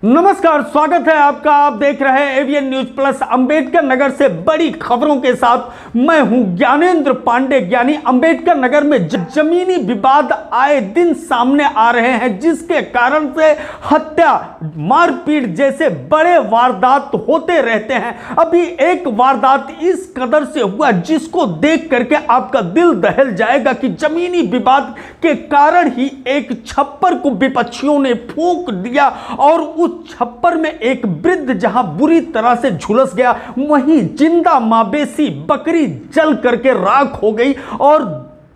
नमस्कार, स्वागत है आपका। आप देख रहे हैं AVN news plus. Ambedkar Nagar से बड़ी खबरों के साथ मैं हूं ज्ञानेंद्र पांडे। ज्ञानी अंबेडकर नगर में जमीनी विवाद आए दिन सामने आ रहे हैं, जिसके कारण से हत्या, मारपीट जैसे बड़े वारदात होते रहते हैं। अभी एक वारदात इस कदर से हुआ जिसको देख करके आपका दिल दहल जाएगा कि जमीनी विवाद के कारण ही एक छप्पर को विपक्षियों ने फूंक दिया और उस छप्पर में एक वृद्ध जहां बुरी तरह से झुलस गया, वहीं जिंदा मवेशी बकरी जल करके राख हो गई और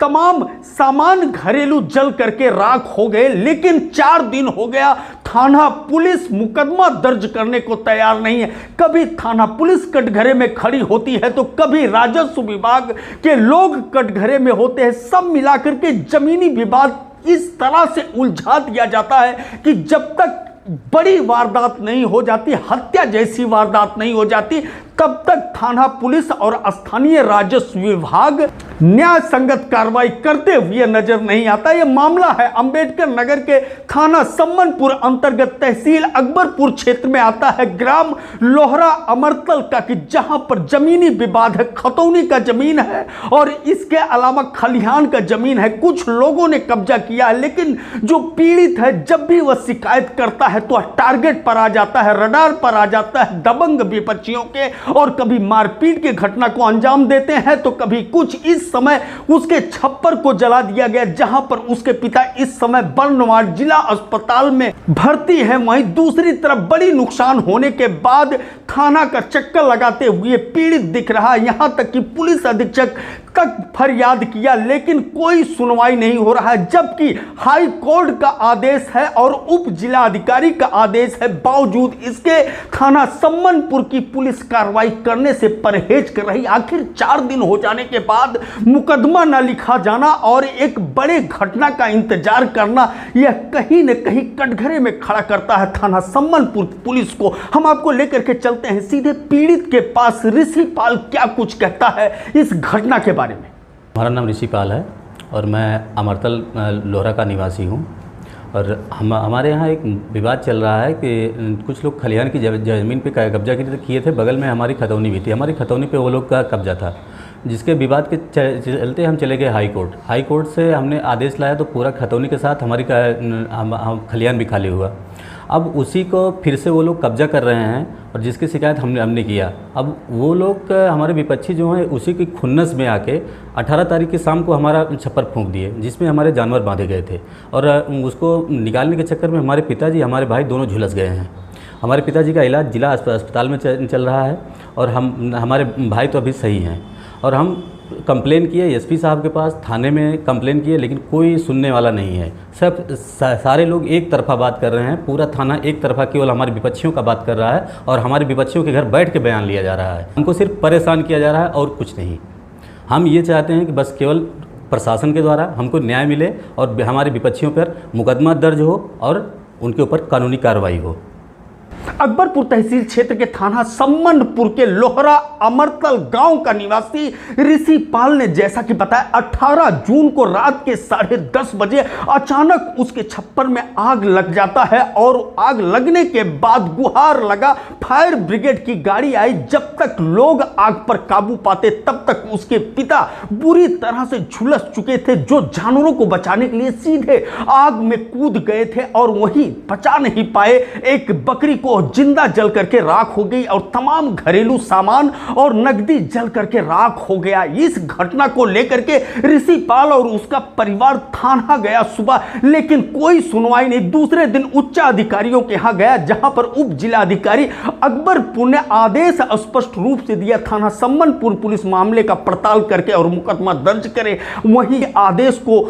तमाम सामान घरेलू जल करके राख हो गए। लेकिन 4 दिन हो गया, थाना पुलिस मुकदमा दर्ज करने को तैयार नहीं है। कभी थाना पुलिस कटघरे में खड़ी होती है तो कभी राजस्व विभाग के लोग कटघरे में होते हैं। सब मिलाकर के जमीनी विवाद इस तरह से उलझा दिया जाता है कि जब तक बड़ी वारदात नहीं हो जाती, हत्या जैसी वारदात नहीं हो जाती, तब तक थाना पुलिस और स्थानीय राजस्व विभाग न्याय संगत कार्रवाई करते हुए नजर नहीं आता। यह मामला है अंबेडकर नगर के थाना सम्मनपुर अंतर्गत तहसील अकबरपुर क्षेत्र में आता है, ग्राम लोहरा अमरतल का, कि जहां पर जमीनी विवाद है। खतौनी का जमीन है और इसके अलावा खलिहान का जमीन है। कुछ लोगों ने कब्जा किया है, लेकिन जो पीड़ित है जब भी वह शिकायत करता है तो टारगेट पर आ जाता है, रडार पर आ जाता है दबंग विपक्षियों के, और कभी मारपीट की घटना को अंजाम देते हैं तो कभी कुछ। इस समय उसके छप्पर को जला दिया गया जहां पर उसके पिता इस समय बर्नवाल जिला अस्पताल में भर्ती है। वहीं दूसरी तरफ बड़ी नुकसान होने के बाद थाना का चक्कर लगाते हुए पीड़ित दिख रहा है। यहां तक कि पुलिस अधीक्षक तक फरियाद किया, लेकिन कोई सुनवाई नहीं हो रहा है, जबकि हाई कोर्ट का आदेश है और उप जिला अधिकारी का आदेश है। बावजूद इसके थाना सम्मनपुर की पुलिस कार्रवाई करने से परहेज कर रही। आखिर 4 दिन हो जाने के बाद मुकदमा न लिखा जाना और एक बड़े घटना का इंतजार करना, यह कहीं न कहीं कटघरे में खड़ा करता है थाना सम्मनपुर पुलिस को। हम आपको लेकर के चलते हैं सीधे पीड़ित के पास। ऋषिपाल क्या कुछ कहता है इस घटना के बारे में। हमारा नाम ऋषिपाल है और मैं अमरतल लोहरा का निवासी हूँ। और हमारे यहाँ एक विवाद चल रहा है कि कुछ लोग खलिहान की ज़मीन पे कब्जा किए थे। बगल में हमारी खतौनी भी थी। हमारी खतौनी पे वो लोग का कब्जा था, जिसके विवाद के चलते हम चले गए हाई कोर्ट। हाई कोर्ट से हमने आदेश लाया तो पूरा खतौनी के साथ हमारी खलिहान भी खाली हुआ। अब उसी को फिर से वो लोग कब्जा कर रहे हैं और जिसकी शिकायत हमने किया। अब वो लोग हमारे विपक्षी जो हैं उसी की खुन्नस में आके 18 तारीख की शाम को हमारा छप्पर फूंक दिए, जिसमें हमारे जानवर बांधे गए थे। और उसको निकालने के चक्कर में हमारे पिताजी, हमारे भाई दोनों झुलस गए हैं। हमारे पिताजी का इलाज जिला अस्पताल में चल रहा है और हमारे भाई तो अभी सही हैं। और हम कंप्लेन किए एसपी साहब के पास, थाने में कंप्लेन किए, लेकिन कोई सुनने वाला नहीं है। सब सारे लोग एक तरफा बात कर रहे हैं। पूरा थाना एक तरफा केवल हमारे विपक्षियों का बात कर रहा है और हमारे विपक्षियों के घर बैठ के बयान लिया जा रहा है। हमको सिर्फ परेशान किया जा रहा है और कुछ नहीं। हम ये चाहते हैं कि बस केवल प्रशासन के द्वारा हमको न्याय मिले और हमारे विपक्षियों पर मुकदमा दर्ज हो और उनके ऊपर कानूनी कार्रवाई हो। अकबरपुर तहसील क्षेत्र के थाना सम्मनपुर के लोहरा अमरतल गांव का निवासी ऋषिपाल ने जैसा कि बताया, 18 जून को रात के 10:30 बजे अचानक उसके छप्पर में आग लग जाता है और आग लगने के बाद गुहार लगा, फायर ब्रिगेड की गाड़ी आई। जब तक लोग आग पर काबू पाते तब तक उसके पिता बुरी तरह से झुलस चुके थे, जो जानवरों को बचाने के लिए सीधे आग में कूद गए थे और वहीं बचा नहीं पाए। एक बकरी को जिंदा जल करके राख हो गई और तमाम घरेलू सामान और नकदी जल करके राख हो गया। इस घटना को लेकर के ऋषिपाल और उसका परिवार थाना गया सुबह, लेकिन कोई सुनवाई नहीं। दूसरे दिन उच्च अधिकारियों के यहां गया, जहां पर उप जिला अधिकारी अकबरपुर ने आदेश स्पष्ट रूप से दिया थाना सम्मनपुर पुलिस मामले का पड़ताल करके और मुकदमा दर्ज करे। वहीं आदेश को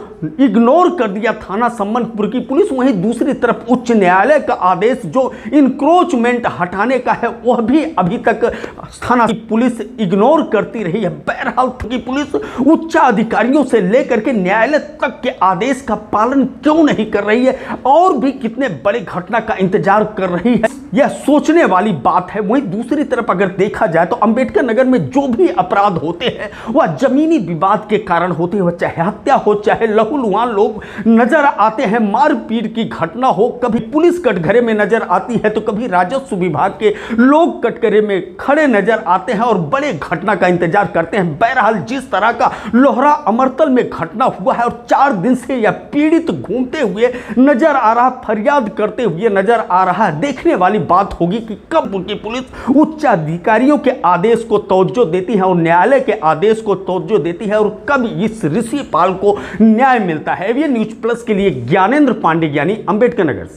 इग्नोर कर दिया थाना सम्मनपुर की पुलिस। वहीं दूसरी तरफ उच्च न्यायालय का आदेश जो इनक्रोच इंक्रोचमेंट हटाने का है वह भी अभी तक थाना की पुलिस इग्नोर करती रही है। बहरहाल की पुलिस उच्च अधिकारियों से लेकर के न्यायालय तक के आदेश का पालन क्यों नहीं कर रही है और भी कितने बड़े घटना का इंतजार कर रही है, यह सोचने वाली बात है। वहीं दूसरी तरफ अगर देखा जाए तो अंबेडकर नगर में जो भी अपराध होते हैं वह जमीनी विवाद के कारण होते हैं, चाहे हत्या हो चाहे लहूलुहान लोग नजर आते हैं, मारपीट की घटना हो, कभी पुलिस कटघरे में नजर आती है तो कभी राजस्व विभाग के लोग कटघरे में खड़े नजर आते हैं और बड़े घटना का इंतजार करते हैं। बहरहाल जिस तरह का लोहरा अमरतल में घटना हुआ है और 4 दिन से यह पीड़ित घूमते हुए नजर आ रहा, फरियाद करते हुए नजर आ रहा है, देखने वाली बात होगी कि कब उनकी पुलिस उच्च अधिकारियों के आदेश को तवज्जो देती है और न्यायालय के आदेश को तवज्जो देती है और कब इस ऋषि पाल को न्याय मिलता है। एवीएन न्यूज प्लस के लिए ज्ञानेंद्र पांडे ज्ञानी, अंबेडकर नगर से।